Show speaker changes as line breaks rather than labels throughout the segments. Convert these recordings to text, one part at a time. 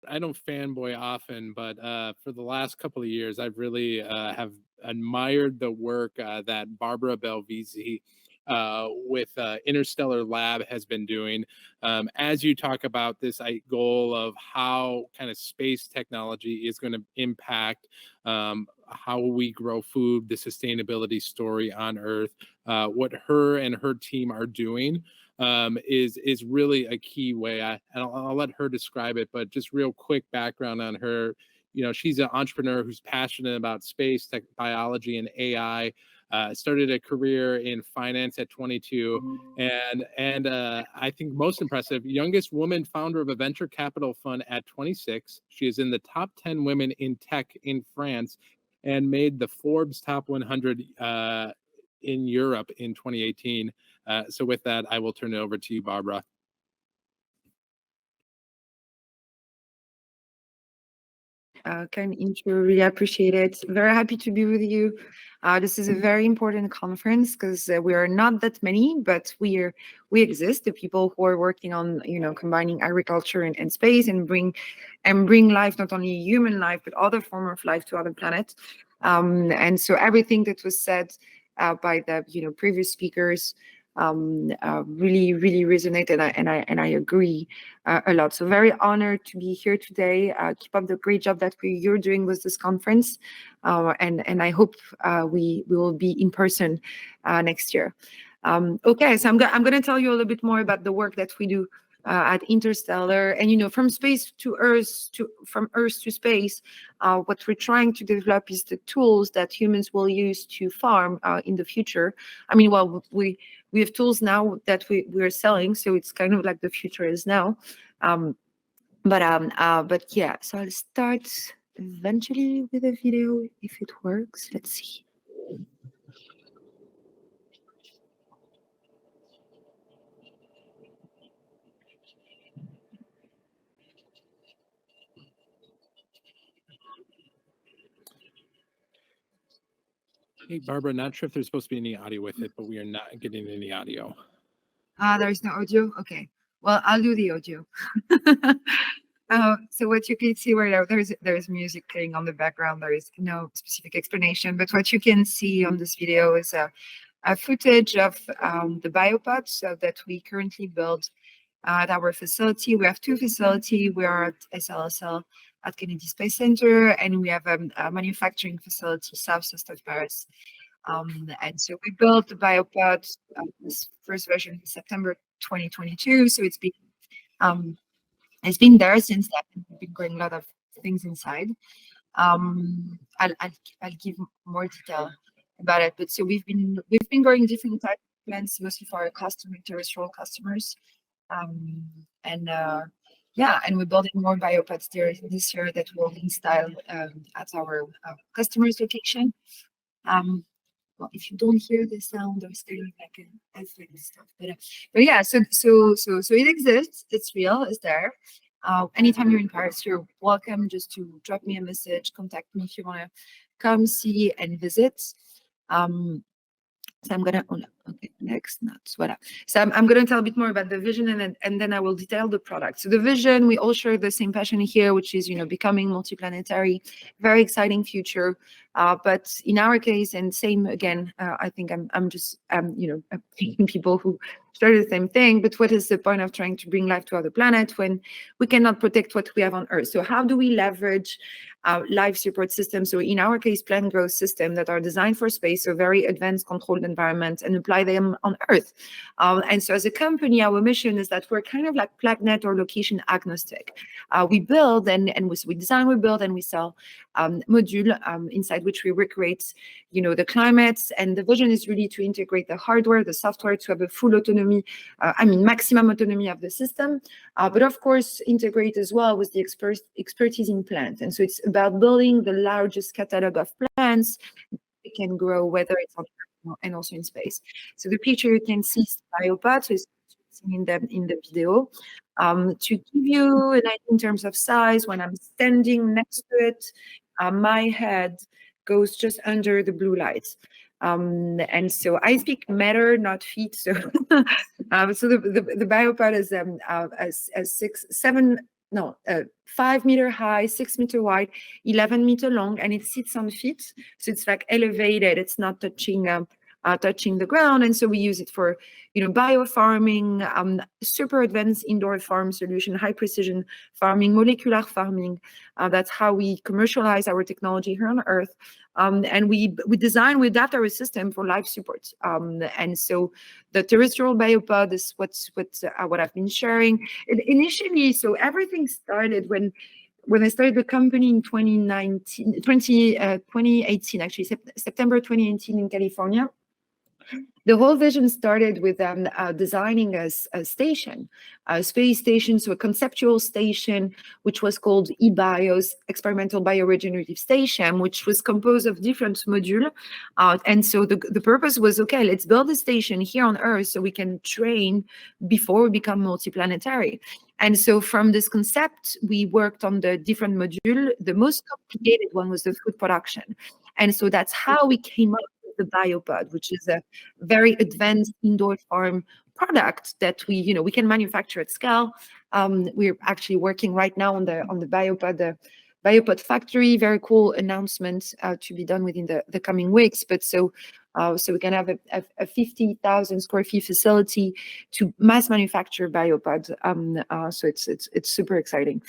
I don't fanboy often, but for the last couple of years, I've really have admired the work that Barbara Belvisi with Interstellar Lab has been doing. As you talk about this goal of how kind of space technology is going to impact how we grow food, the sustainability story on Earth, what her and her team are doing is really a key way. I'll let her describe it, but just real quick background on her. You know, she's an entrepreneur who's passionate about space, tech, biology, and AI. Started a career in finance at 22, and I think most impressive, youngest woman founder of a venture capital fund at 26. She is in the top 10 women in tech in France, and made the Forbes top 100 in Europe in 2018. So with that, I will turn it over to you, Barbara.
Kind intro, really appreciate it. Very happy to be with you. This is a very important conference because we are not that many, but we exist. The people who are working on combining agriculture and space and bring life, not only human life but other form of life to other planets. And so everything that was said by the previous speakers really resonated, and I agree a lot. So very honored to be here today. Keep up the great job that you're doing with this conference, and I hope we will be in person next year. Okay, so I'm going to tell you a little bit more about the work that we do at Interstellar, and from space to Earth, from Earth to space. What we're trying to develop is the tools that humans will use to farm in the future. I mean, well, we have tools now that we're selling, so it's kind of like the future is now. But yeah, so I'll start eventually with a video if it works. Let's see.
Hey, Barbara, not sure if there's supposed to be any audio with it, but we are not getting any audio.
There's no audio? Okay. Well, I'll do the audio. So what you can see right now, there's music playing on the background. There is no specific explanation, but what you can see on this video is a footage of the biopods that we currently build at our facility. We have two facilities. We are at SLSL at Kennedy Space Center, and we have a manufacturing facility southeast of Paris. And so we built the biopod, this first version in September 2022. So it's been there since then. We've been growing a lot of things inside. I'll give more detail about it. But so we've been growing different types of plants, mostly for our terrestrial customers. And we're building more biopods there this year that will be installed at our customers' location. Well, if you don't hear the sound, there's kind of like an effect stuff. But yeah, so it exists. It's real. It's there. Anytime you're in Paris, you're welcome just to drop me a message, contact me if you want to come see and visit. So I'm gonna okay, next nuts. Voilà. So I'm gonna tell a bit more about the vision, and then I will detail the product. So the vision, we all share the same passion here, which is becoming multiplanetary. Very exciting future. But in our case, and same again, I think I'm just thinking people who started the same thing. But what is the point of trying to bring life to other planets when we cannot protect what we have on Earth? So how do we leverage life support systems? So in our case, plant growth systems that are designed for space, so very advanced controlled environment, and apply them on Earth. And so as a company, our mission is that we're kind of like planet or location agnostic. We build and we design, we build, and we sell module inside which we recreate, the climates. And the vision is really to integrate the hardware, the software, to have a full autonomy, maximum autonomy of the system, but of course integrate as well with the expertise in plants. And so it's about building the largest catalog of plants that can grow, whether it's on and also in space. So the picture you can see is the biopod, so it's in the video. To give you an idea in terms of size, when I'm standing next to it, my head goes just under the blue light. And so I speak meter, not feet. So, so the biopod is 7 no, 5 meter high, 6 meter wide, 11 meter long, and it sits on feet. So it's like elevated. It's not touching the ground. And so we use it for, biofarming, super advanced indoor farm solution, high precision farming, molecular farming. That's how we commercialize our technology here on Earth. And we adapt our system for life support. And so the terrestrial biopod is what I've been sharing. Initially, so everything started when I started the company in 2018, actually, September 2018 in California. The whole vision started with designing a station, a space station, so a conceptual station, which was called eBios, Experimental Bioregenerative Station, which was composed of different modules. And so the purpose was, okay, let's build a station here on Earth so we can train before we become multiplanetary. And so from this concept, we worked on the different modules. The most complicated one was the food production. And so that's how we came up with the biopod, which is a very advanced indoor farm product that we can manufacture at scale. We're actually working right now on the biopod factory. Very cool announcement to be done within the coming weeks. But so we can have a 50,000 square feet facility to mass manufacture biopod. So it's super exciting.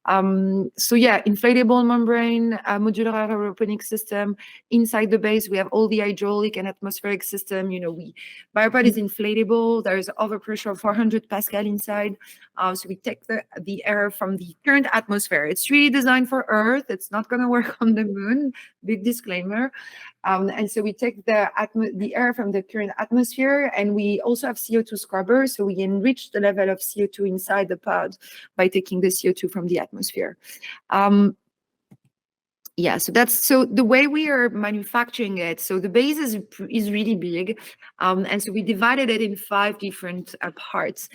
So yeah, inflatable membrane, modular aeroponic system. Inside the base, we have all the hydraulic and atmospheric system. Biopod is inflatable. There is overpressure of 400 Pascal inside. So we take the air from the current atmosphere. It's really designed for Earth. It's not going to work on the moon. Big disclaimer. And so we take the air from the current atmosphere, and we also have CO2 scrubbers. So we enrich the level of CO2 inside the pod by taking the CO2 from the atmosphere. Yeah, so the way we are manufacturing it. So the base is really big, and so we divided it in 5 different parts.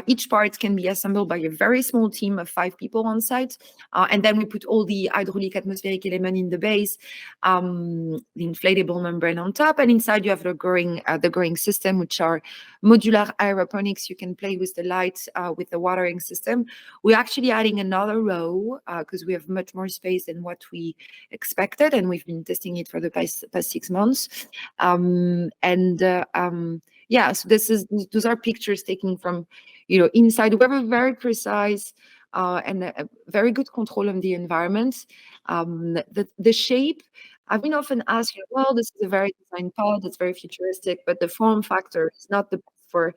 Each part can be assembled by a very small team of 5 people on site, and then we put all the hydraulic atmospheric element in the base, the inflatable membrane on top, and inside you have the growing system, which are modular aeroponics. You can play with the light, with the watering system. We're actually adding another row because we have much more space than what we expected, and we've been testing it for the past 6 months. Yeah, so those are pictures taken from inside. We have a very precise and a very good control of the environment. The shape, I've been often asked, well, this is a very designed pod, it's very futuristic, but the form factor is not the best for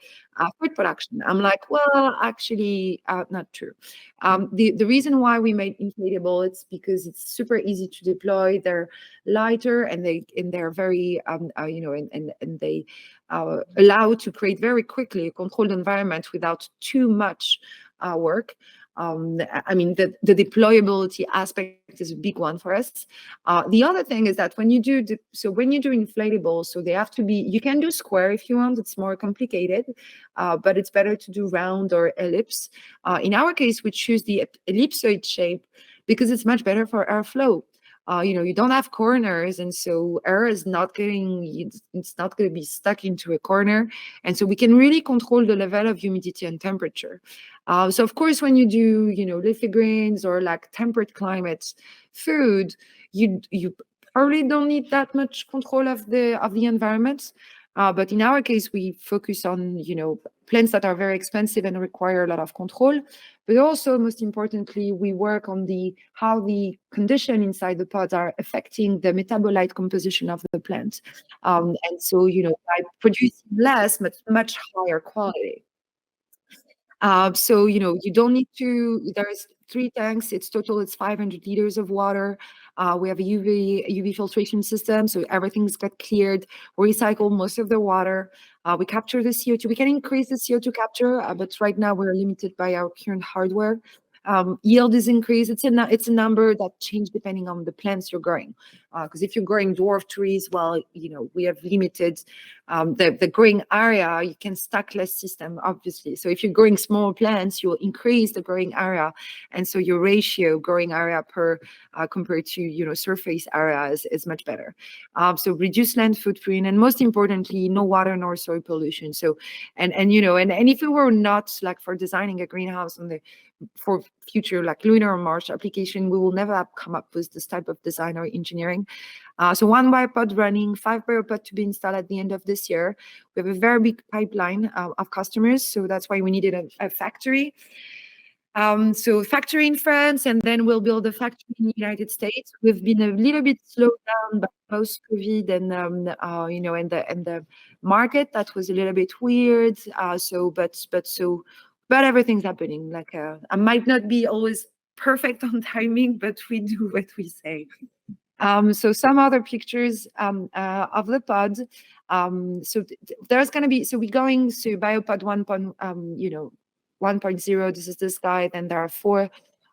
food production. I'm like, well, actually, not true. The reason why we made inflatable, it's because it's super easy to deploy. They're lighter, and they're very and they allow to create very quickly a controlled environment without too much work. I mean, the deployability aspect is a big one for us. The other thing is that when you do inflatable, so they have to be, you can do square if you want, it's more complicated, but it's better to do round or ellipse. In our case, we choose the ellipsoid shape because it's much better for airflow. You don't have corners, and so air is it's not going to be stuck into a corner, and so we can really control the level of humidity and temperature. So of course, when you do leafy greens or like temperate climates food, you probably don't need that much control of the environment. But in our case, we focus on plants that are very expensive and require a lot of control. But also, most importantly, we work on how the condition inside the pods are affecting the metabolite composition of the plant. And so, by producing less, but much higher quality. So, you don't need to, there's 3 tanks. It's 500 liters of water. We have a UV filtration system, so everything's got cleared. We recycle most of the water. We capture the CO2. We can increase the CO2 capture, but right now we're limited by our current hardware. Yield is increased. It's a number that changes depending on the plants you're growing. Because if you're growing dwarf trees, well, we have limited the growing area. You can stack less system, obviously. So if you're growing small plants, you'll increase the growing area, and so your ratio growing area per compared to surface area is much better. So reduce land footprint, and most importantly, no water nor soil pollution. So and if we were not like for designing a greenhouse for future, like lunar or Mars application, we will never have come up with this type of design or engineering. So 1 biopod running, 5 biopod to be installed at the end of this year. We have a very big pipeline of customers, so that's why we needed a factory. So factory in France, and then we'll build a factory in the United States. We've been a little bit slowed down by post-COVID and and the market that was a little bit weird. But everything's happening. Like I might not be always perfect on timing, but we do what we say. So some other pictures of the pod. There's going to be, so we're going to biopod 1.0. This is this guy. Then there are 4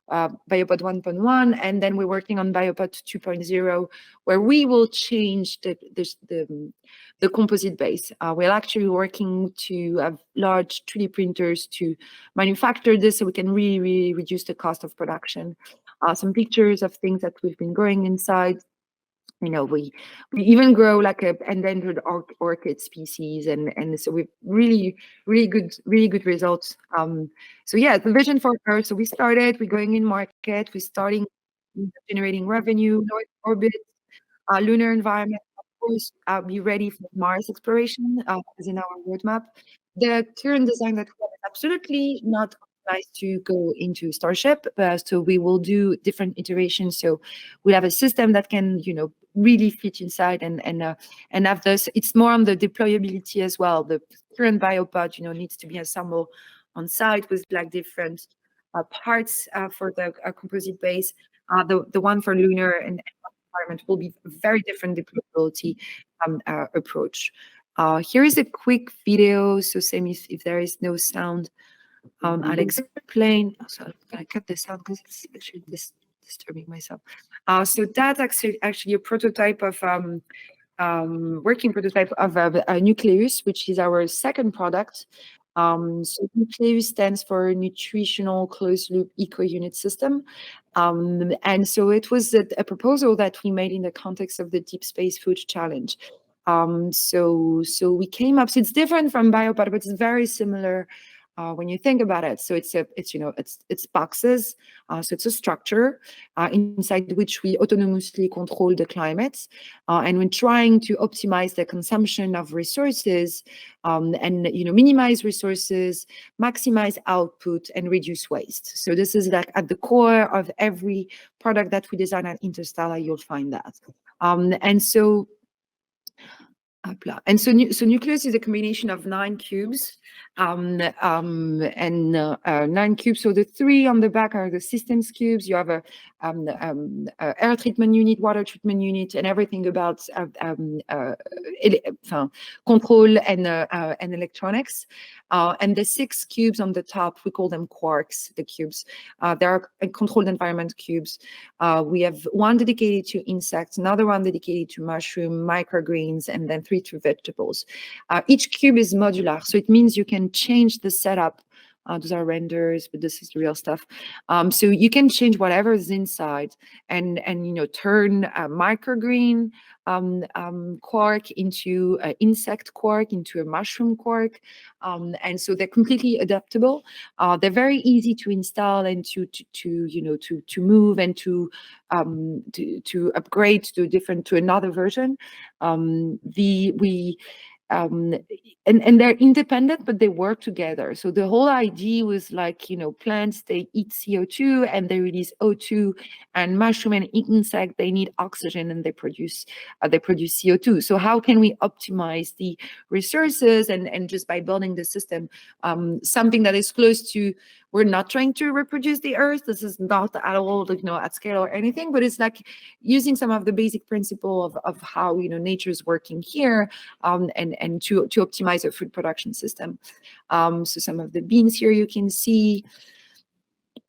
biopod 1.1, and then we're working on biopod 2.0, where we will change the composite base. We're actually working to have large 3D printers to manufacture this, so we can really, really reduce the cost of production. Some pictures of things that we've been growing inside. We even grow like a endangered orchid species, and so we've really good results. So yeah, the vision for Earth. So we're going in market, we're starting generating revenue, low orbit, lunar environment, of course, be ready for Mars exploration, as in our roadmap. The current design that we have is absolutely not optimized to go into Starship, so we will do different iterations. So we'll have a system that can, really fit inside and have this. It's more on the deployability as well. The current biopod, needs to be assembled on site with like different parts for the composite base. The one for lunar and environment will be a very different deployability approach. Here is a quick video. So same if there is no sound, I'll explain. So I'm gonna cut this out because it's actually disturbing myself. So that's actually a prototype of working prototype of a Nucleus, which is our second product. So Nucleus stands for Nutritional Closed Loop Eco Unit System. And so it was a proposal that we made in the context of the Deep Space Food Challenge. So we came up, so it's different from biopod, but it's very similar when you think about it. So it's boxes. So it's a structure inside which we autonomously control the climate, and we're trying to optimize the consumption of resources, and minimize resources, maximize output, and reduce waste. So this is like at the core of every product that we design at Interstellar. You'll find that, and so. And so Nucleus is a combination of 9 cubes, and 9 cubes. So the 3 on the back are the systems cubes. You have a air treatment unit, water treatment unit, and everything about control and electronics. And the 6 cubes on the top, we call them quarks, the cubes. They are controlled environment cubes. We have one dedicated to insects, another one dedicated to mushroom, microgreens, and then 3 to vegetables. Each cube is modular, so it means you can change the setup. Those are renders, but this is real stuff. So you can change whatever is inside, and turn a microgreen quark into an insect quark, into a mushroom quark, and so they're completely adaptable. They're very easy to install and to move and to upgrade to another version. And they're independent, but they work together. So the whole idea was like, plants, they eat CO2 and they release O2, and mushroom and insect, they need oxygen and they produce CO2. So how can we optimize the resources and just by building the system, something that is close to, we're not trying to reproduce the earth. This is not at all, at scale or anything, but it's like using some of the basic principle of how, nature is working here, and to optimize a food production system. So some of the beans here you can see,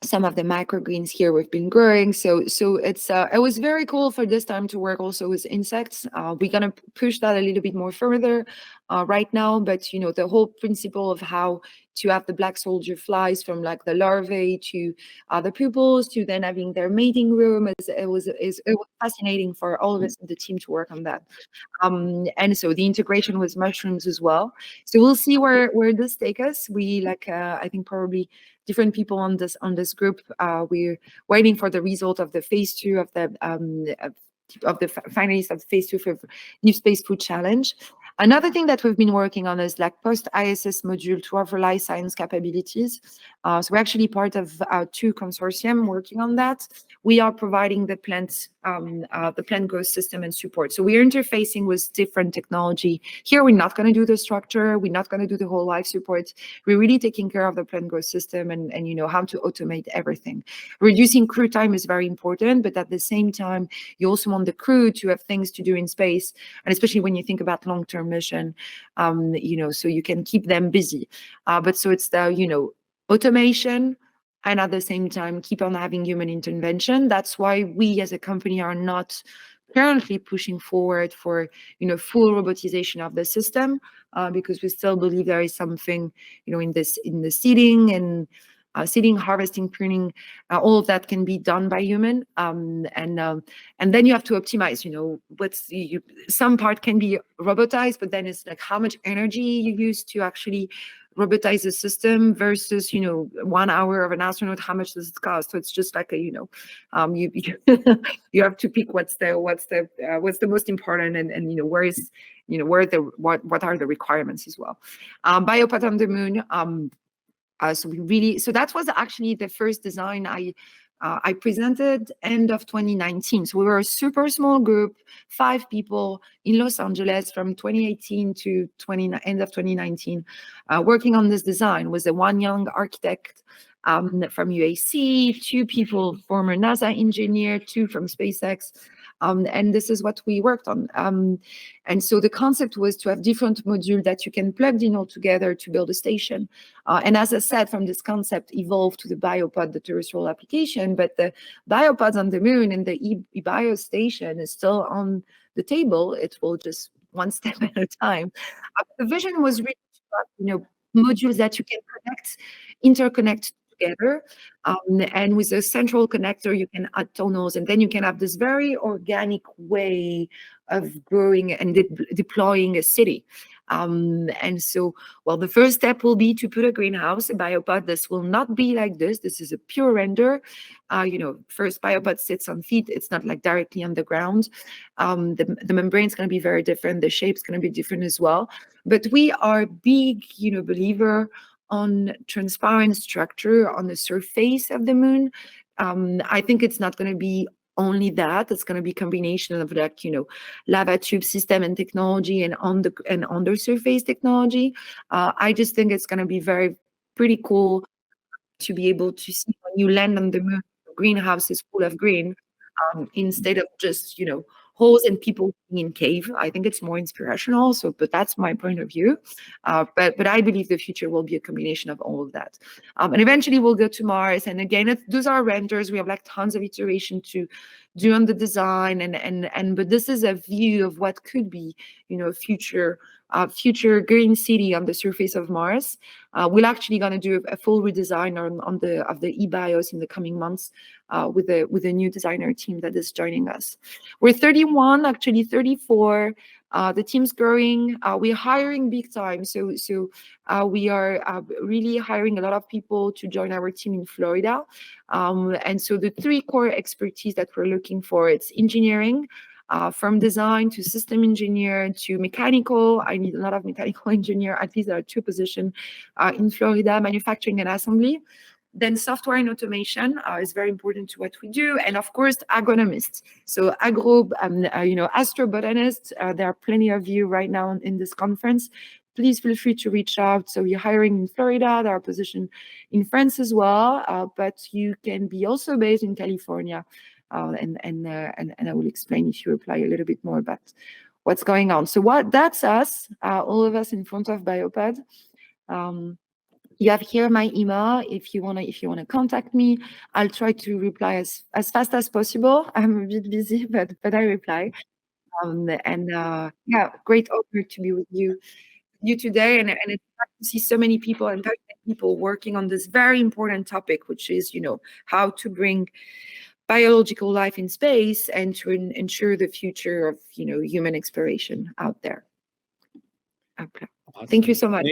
some of the microgreens here we've been growing. So it's it was very cool for this time to work also with insects. We're gonna push that a little bit more further. right now, but the whole principle of how to have the black soldier flies from like the larvae to the pupils to then having their mating room it was fascinating for all of us in the team to work on that. And so the integration with mushrooms as well. So we'll see where this takes us. We I think probably different people on this group. We're waiting for the result of the phase 2 of the finalists of phase 2 for New Space Food Challenge. Another thing that we've been working on is like post ISS module to offer life science capabilities. So we're actually part of 2 consortium working on that. We are providing the plant growth system and support. So we're interfacing with different technology. Here, we're not going to do the structure. We're not going to do the whole life support. We're really taking care of the plant growth system and how to automate everything. Reducing crew time is very important, but at the same time, you also want the crew to have things to do in space, and especially when you think about long-term mission, so you can keep them busy. But so it's the, automation, and at the same time keep on having human intervention. That's why we as a company are not currently pushing forward for full robotization of the system, because we still believe there is something in the seeding and seeding, harvesting, pruning, all of that can be done by human, and then you have to optimize. Some part can be robotized, but then it's like how much energy you use to actually robotize the system versus 1 hour of an astronaut, how much does it cost? So it's just like you you have to pick what's the most important, and what are the requirements as well. Biopod on the moon. So that was actually the first design I presented end of 2019. So we were a super small group, 5 people in Los Angeles from 2018 to end of 2019, working on this design. Was a 1 young architect from UAC, 2 people, former NASA engineer, 2 from SpaceX. And this is what we worked on. And so the concept was to have different modules that you can plug in all together to build a station. And as I said, from this concept evolved to the biopod, the terrestrial application, but the biopods on the moon and the eBio station is still on the table. It will just one step at a time. The vision was really to have, modules that you can interconnect together, and with a central connector, you can add tunnels, and then you can have this very organic way of growing and deploying a city. And so, well, the first step will be to put a greenhouse, a biopod. This will not be like this. This is a pure render. First biopod sits on feet. It's not like directly on the ground. The membrane is going to be very different. The shape is going to be different as well. But we are big, believer on transparent structure on the surface of the moon. I think it's not going to be only that. It's going to be combination of like lava tube system and technology and undersurface technology. I just think it's going to be pretty cool to be able to see when you land on the moon, the greenhouse is full of green, instead of just holes and people being in cave. I think it's more inspirational. So, but that's my point of view. But I believe the future will be a combination of all of that. And eventually we'll go to Mars. And again, those are renders. We have like tons of iteration to do on the design, but this is a view of what could be, future green city on the surface of Mars. We're actually going to do a full redesign of the eBios in the coming months, with a new designer team that is joining us. We're 31, actually 34. The team's growing. We're hiring big time. So we are really hiring a lot of people to join our team in Florida. And so the 3 core expertise that we're looking for, it's engineering, from design to system engineer to mechanical. I need a lot of mechanical engineer. At least there are 2 positions in Florida, manufacturing and assembly. Then software and automation is very important to what we do. And of course, agronomists. So astrobotanists, there are plenty of you right now in this conference. Please feel free to reach out. So we're hiring in Florida. There are positions in France as well, but you can be also based in California. And I will explain if you apply a little bit more about what's going on. So that's us, all of us in front of Biopod. You have here my email if you wanna contact me. I'll try to reply as fast as possible. I'm a bit busy, but I reply. Yeah, great honor to be with you you today, and it's nice to see so many people and passionate people working on this very important topic, which is, how to bring biological life in space and to ensure the future of, human exploration out there. Okay.
Awesome.
Thank you so much.